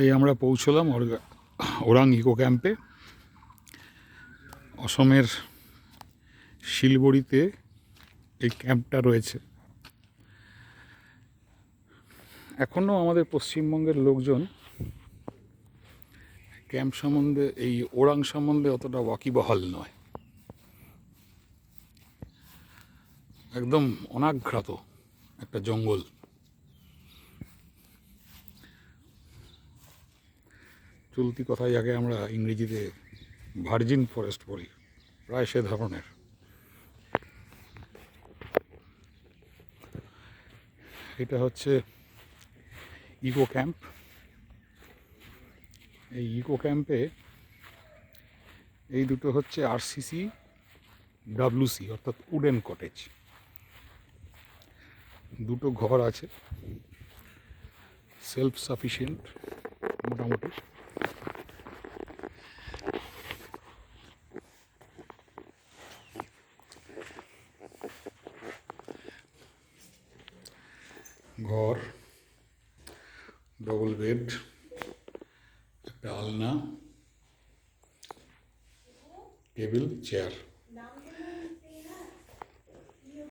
এই আমরা পৌঁছলাম ওরাং ইকো ক্যাম্পে। অসমের শিলবড়িতে এই ক্যাম্পটা রয়েছে। এখনও আমাদের পশ্চিমবঙ্গের লোকজন ক্যাম্প সম্বন্ধে, এই ওরাং সম্বন্ধে অতটা ওয়াকিবহাল নয়। একদম অনাঘ্রাত একটা জঙ্গল। চলতি কথায় আগে আমরা ইংরেজিতে ভার্জিন ফরেস্ট বলি, প্রায় সে ধরনের। এটা হচ্ছে ইকো ক্যাম্প। এই ইকো ক্যাম্পে এই দুটো হচ্ছে আরসিসি ডাব্লিউসি, অর্থাৎ উডেন কটেজ। দুটো ঘর আছে, সেলফ সাফিসিয়েন্ট মোটামুটি। ঘর, ডবল বেড, একটা আলনা, টেবিল, চেয়ার।